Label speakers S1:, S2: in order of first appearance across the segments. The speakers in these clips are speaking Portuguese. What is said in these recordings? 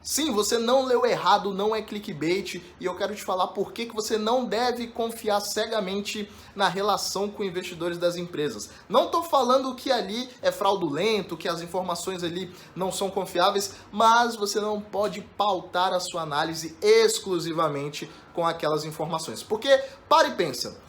S1: Sim, você não leu errado, não é clickbait, e eu quero te falar por que você não deve confiar cegamente na relação com investidores das empresas. Não estou falando que ali é fraudulento, que as informações ali não são confiáveis, mas você não pode pautar a sua análise exclusivamente com aquelas informações. Porque, para e pensa,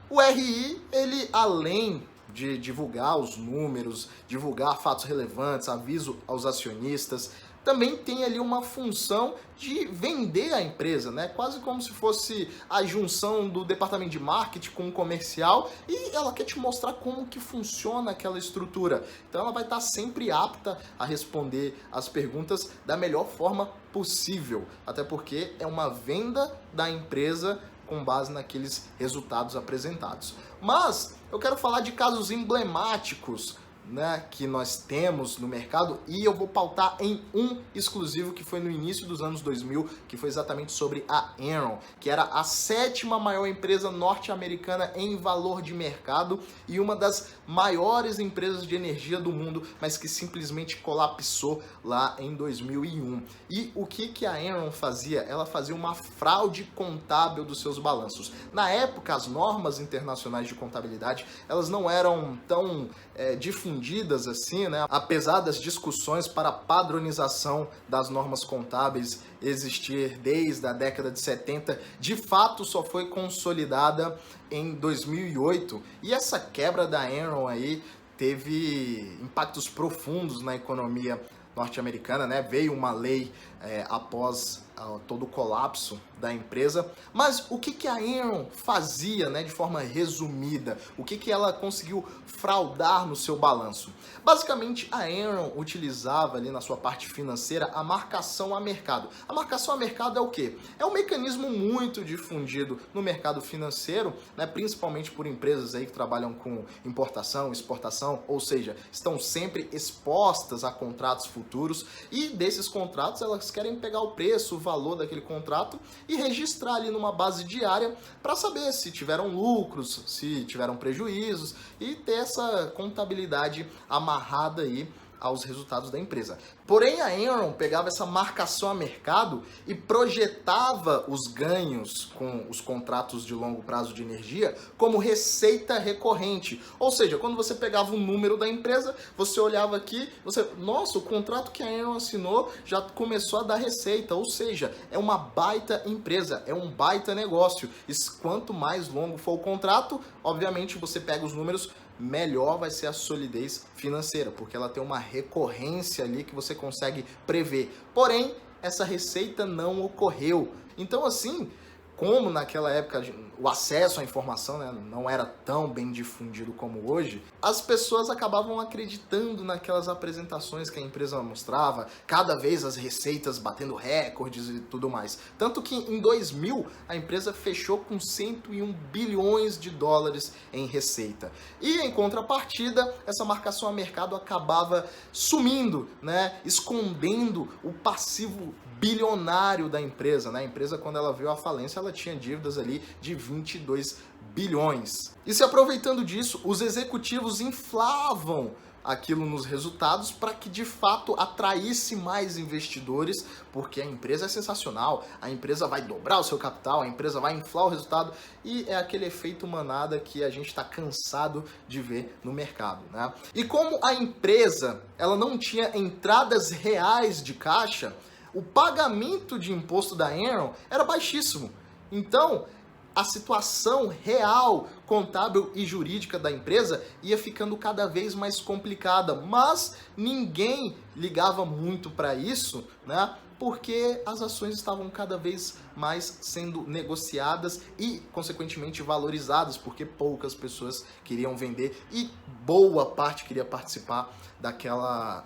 S1: o RI, ele além de divulgar os números, divulgar fatos relevantes, aviso aos acionistas, também tem ali uma função de vender a empresa, né? Quase como se fosse a junção do departamento de marketing com o comercial, e ela quer te mostrar como que funciona aquela estrutura. Então ela vai estar sempre apta a responder as perguntas da melhor forma possível, até porque é uma venda da empresa com base naqueles resultados apresentados. Mas eu quero falar de casos emblemáticos, né, que nós temos no mercado, e eu vou pautar em um exclusivo que foi no início dos anos 2000, que foi exatamente sobre a Enron, que era a 7ª maior empresa norte-americana em valor de mercado e uma das maiores empresas de energia do mundo, mas que simplesmente colapsou lá em 2001. E o que a Enron fazia? Ela fazia uma fraude contábil dos seus balanços. Na época, as normas internacionais de contabilidade, elas não eram tão difundidas assim, né? Apesar das discussões para a padronização das normas contábeis existir desde a década de 70, de fato só foi consolidada em 2008. E essa quebra da Enron aí teve impactos profundos na economia norte-americana, né? Veio uma lei após todo o colapso da empresa. Mas o que a Enron fazia, né, de forma resumida? O que ela conseguiu fraudar no seu balanço? Basicamente, a Enron utilizava ali na sua parte financeira a marcação a mercado. A marcação a mercado é o quê? É um mecanismo muito difundido no mercado financeiro, né, principalmente por empresas aí que trabalham com importação, exportação, ou seja, estão sempre expostas a contratos futuros, e desses contratos elas querem pegar o preço, o valor daquele contrato e registrar ali numa base diária para saber se tiveram lucros, se tiveram prejuízos, e ter essa contabilidade amarrada aí aos resultados da empresa. Porém, a Enron pegava essa marcação a mercado e projetava os ganhos com os contratos de longo prazo de energia como receita recorrente. Ou seja, quando você pegava o número da empresa, você olhava aqui, nossa, o contrato que a Enron assinou já começou a dar receita. Ou seja, é uma baita empresa, é um baita negócio. E quanto mais longo for o contrato, obviamente você pega os números, melhor vai ser a solidez financeira, porque ela tem uma recorrência ali que você consegue prever. Porém, essa receita não ocorreu. Então, assim, como naquela época o acesso à informação, né, não era tão bem difundido como hoje, as pessoas acabavam acreditando naquelas apresentações que a empresa mostrava, cada vez as receitas batendo recordes e tudo mais. Tanto que em 2000 a empresa fechou com 101 bilhões de dólares em receita. E em contrapartida, essa marcação a mercado acabava sumindo, né, escondendo o passivo bilionário da empresa, né? A empresa, quando ela veio à falência, ela tinha dívidas ali de 22 bilhões. E se aproveitando disso, os executivos inflavam aquilo nos resultados para que de fato atraísse mais investidores, porque a empresa é sensacional, a empresa vai dobrar o seu capital, a empresa vai inflar o resultado, e é aquele efeito manada que a gente está cansado de ver no mercado, né? E como a empresa ela não tinha entradas reais de caixa, o pagamento de imposto da Enron era baixíssimo. Então, a situação real, contábil e jurídica da empresa ia ficando cada vez mais complicada, mas ninguém ligava muito para isso, né? Porque as ações estavam cada vez mais sendo negociadas e, consequentemente, valorizadas, porque poucas pessoas queriam vender e boa parte queria participar daquela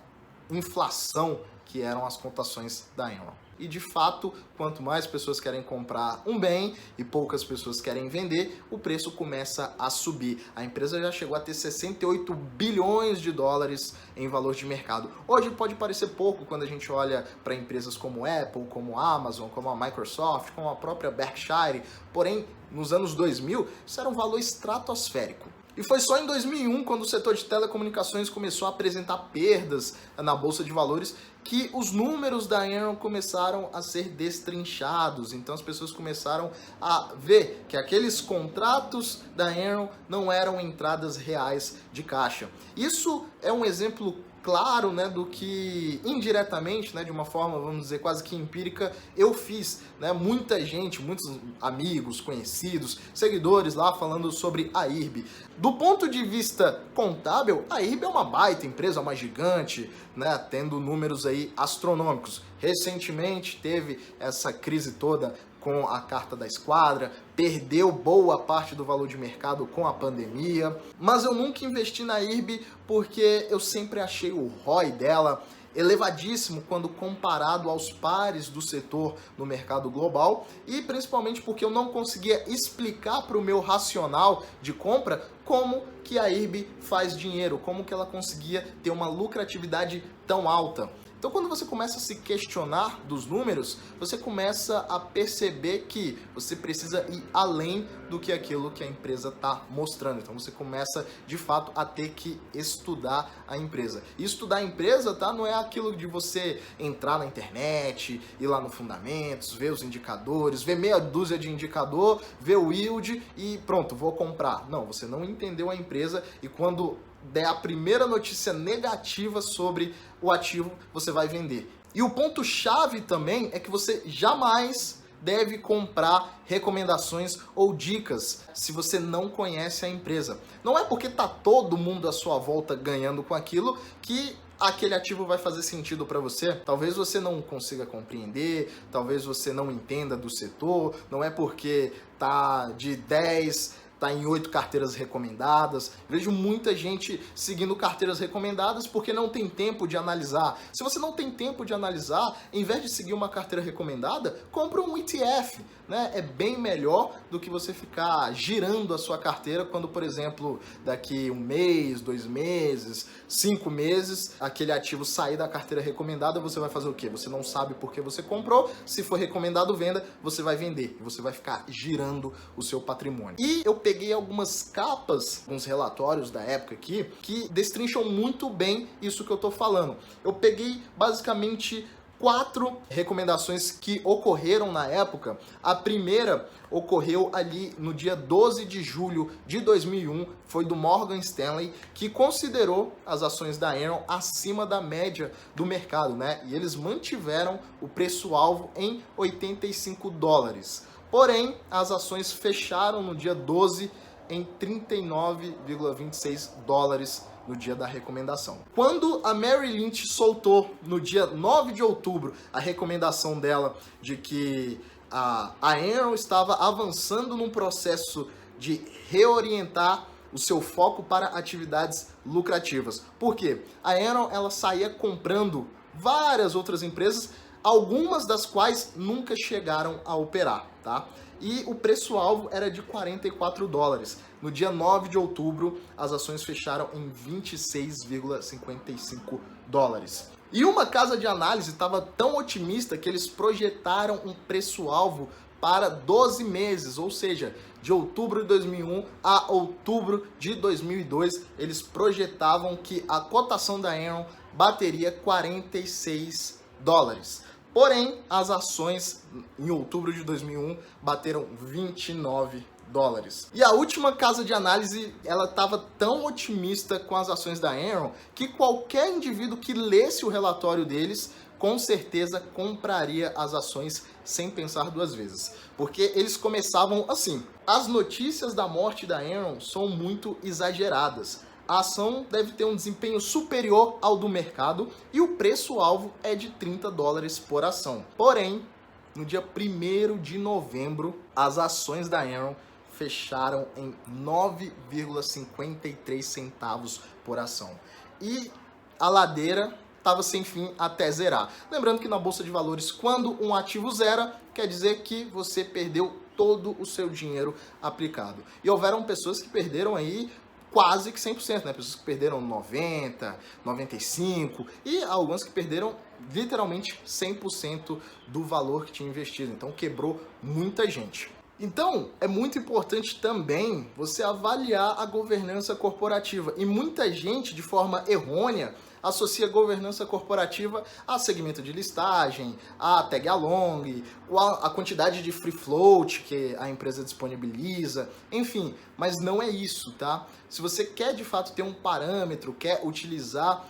S1: inflação que eram as cotações da Enron. E de fato, quanto mais pessoas querem comprar um bem e poucas pessoas querem vender, o preço começa a subir. A empresa já chegou a ter 68 bilhões de dólares em valor de mercado. Hoje pode parecer pouco quando a gente olha para empresas como Apple, como Amazon, como a Microsoft, como a própria Berkshire, porém, nos anos 2000, isso era um valor estratosférico. E E foi só em 2001, quando o setor de telecomunicações começou a apresentar perdas na Bolsa de Valores, que os números da Enron começaram a ser destrinchados. Então as pessoas começaram a ver que aqueles contratos da Enron não eram entradas reais de caixa. Isso é um exemplo claro, né, do que indiretamente, né, de uma forma, vamos dizer, quase que empírica, eu fiz, né, muita gente, muitos amigos, conhecidos, seguidores lá falando sobre a IRB. Do ponto de vista contábil, a IRB é uma baita empresa, uma gigante, né, tendo números aí astronômicos. Recentemente teve essa crise toda com a carta da esquadra, perdeu boa parte do valor de mercado com a pandemia, mas eu nunca investi na IRB porque eu sempre achei o ROI dela elevadíssimo quando comparado aos pares do setor no mercado global e principalmente porque eu não conseguia explicar para o meu racional de compra como que a IRB faz dinheiro, como que ela conseguia ter uma lucratividade tão alta. Então, quando você começa a se questionar dos números, você começa a perceber que você precisa ir além do que aquilo que a empresa está mostrando. Então, você começa, de fato, a ter que estudar a empresa. E estudar a empresa, tá? Não é aquilo de você entrar na internet, ir lá no Fundamentos, ver os indicadores, ver meia dúzia de indicador, ver o yield e pronto, vou comprar. Não, você não entendeu a empresa e quando der a primeira notícia negativa sobre o ativo, você vai vender. E o ponto-chave também é que você jamais deve comprar recomendações ou dicas se você não conhece a empresa. Não é porque tá todo mundo à sua volta ganhando com aquilo que aquele ativo vai fazer sentido para você. Talvez você não consiga compreender, talvez você não entenda do setor, não é porque tá de 10... está em 8 carteiras recomendadas. Vejo muita gente seguindo carteiras recomendadas porque não tem tempo de analisar. Se você não tem tempo de analisar, em vez de seguir uma carteira recomendada, compra um ETF, né? É bem melhor do que você ficar girando a sua carteira quando, por exemplo, daqui 1 mês, 2 meses, 5 meses, aquele ativo sair da carteira recomendada, você vai fazer o quê? Você não sabe por que você comprou, se for recomendado venda, você vai vender e você vai ficar girando o seu patrimônio. E eu peguei algumas capas, uns relatórios da época aqui, que destrincham muito bem isso que eu tô falando. Eu peguei basicamente 4 recomendações que ocorreram na época. A primeira ocorreu ali no dia 12 de julho de 2001, foi do Morgan Stanley, que considerou as ações da Enron acima da média do mercado, né? E eles mantiveram o preço-alvo em 85 dólares. Porém, as ações fecharam no dia 12 em 39,26 dólares no dia da recomendação. Quando a Merrill Lynch soltou no dia 9 de outubro a recomendação dela de que a Enron estava avançando num processo de reorientar o seu foco para atividades lucrativas. Por quê? A Enron ela saía comprando várias outras empresas, algumas das quais nunca chegaram a operar, tá? E o preço-alvo era de 44 dólares. No dia 9 de outubro, as ações fecharam em 26,55 dólares. E uma casa de análise estava tão otimista que eles projetaram um preço-alvo para 12 meses, ou seja, de outubro de 2001 a outubro de 2002, eles projetavam que a cotação da Enron bateria 46 dólares. Porém, as ações em outubro de 2001 bateram 29 dólares. E a última casa de análise, ela estava tão otimista com as ações da Enron que qualquer indivíduo que lesse o relatório deles, com certeza compraria as ações sem pensar duas vezes. Porque eles começavam assim: as notícias da morte da Enron são muito exageradas. A ação deve ter um desempenho superior ao do mercado e o preço-alvo é de 30 dólares por ação. Porém, no dia 1º de novembro, as ações da Enron fecharam em 9,53 centavos por ação. E a ladeira estava sem fim até zerar. Lembrando que na Bolsa de Valores, quando um ativo zera, quer dizer que você perdeu todo o seu dinheiro aplicado. E houveram pessoas que perderam aí quase que 100%, né? Pessoas que perderam 90%, 95% e algumas que perderam literalmente 100% do valor que tinha investido. Então quebrou muita gente. Então, é muito importante também você avaliar a governança corporativa. E muita gente, de forma errônea, associa governança corporativa a segmento de listagem, a tag along, a quantidade de free float que a empresa disponibiliza, enfim, mas não é isso, tá? Se você quer de fato ter um parâmetro, quer utilizar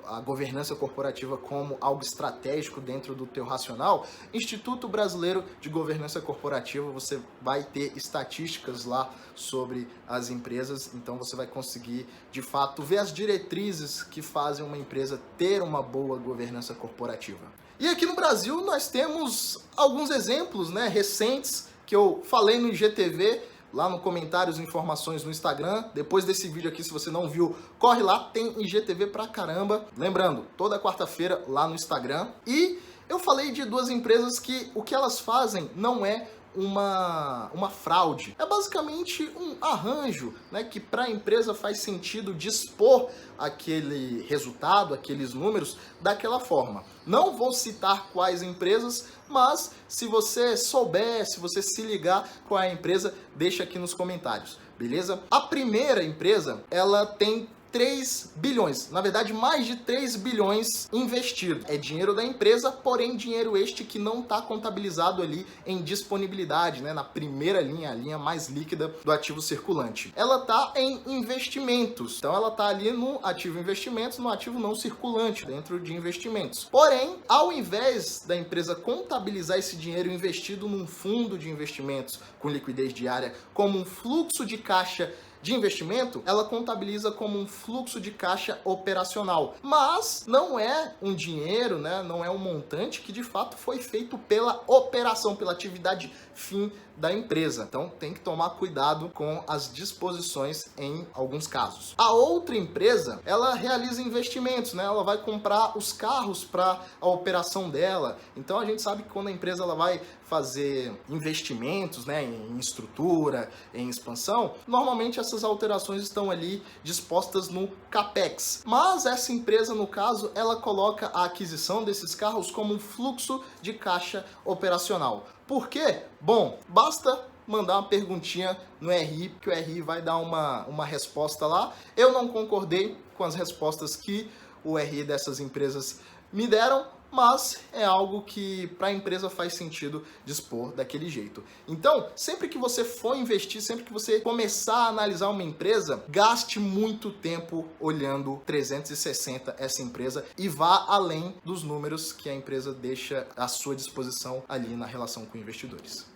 S1: a governança corporativa como algo estratégico dentro do teu racional, Instituto Brasileiro de Governança Corporativa, você vai ter estatísticas lá sobre as empresas, então você vai conseguir de fato ver as diretrizes que fazem uma empresa ter uma boa governança corporativa. E aqui no Brasil nós temos alguns exemplos, né, recentes que eu falei no IGTV, lá no comentários, informações no Instagram. Depois desse vídeo aqui, se você não viu, corre lá, tem IGTV pra caramba. Lembrando, toda quarta-feira lá no Instagram. E eu falei de duas empresas que o que elas fazem não é uma fraude. É basicamente um arranjo, né, que para a empresa faz sentido dispor aquele resultado, aqueles números daquela forma. Não vou citar quais empresas, mas se você souber, se você se ligar qual é a empresa, deixa aqui nos comentários, beleza? A primeira empresa, ela tem 3 bilhões, na verdade mais de 3 bilhões investido. É dinheiro da empresa, porém dinheiro este que não está contabilizado ali em disponibilidade, né, na primeira linha, a linha mais líquida do ativo circulante. Ela está em investimentos, então ela está ali no ativo investimentos, no ativo não circulante, dentro de investimentos. Porém, ao invés da empresa contabilizar esse dinheiro investido num fundo de investimentos com liquidez diária como um fluxo de caixa de investimento, ela contabiliza como um fluxo de caixa operacional. Mas não é um dinheiro, né? Não é um montante que de fato foi feito pela operação, pela atividade fim da empresa. Então tem que tomar cuidado com as disposições em alguns casos. A outra empresa, ela realiza investimentos, né? Ela vai comprar os carros para a operação dela. Então a gente sabe que quando a empresa ela vai fazer investimentos, né, em estrutura, em expansão, normalmente essas alterações estão ali dispostas no CAPEX. Mas essa empresa, no caso, ela coloca a aquisição desses carros como um fluxo de caixa operacional. Por quê? Bom, basta mandar uma perguntinha no RI, que o RI vai dar uma resposta lá. Eu não concordei com as respostas que o RI dessas empresas me deram, mas é algo que para a empresa faz sentido dispor daquele jeito. Então, sempre que você for investir, sempre que você começar a analisar uma empresa, gaste muito tempo olhando 360 essa empresa e vá além dos números que a empresa deixa à sua disposição ali na relação com investidores.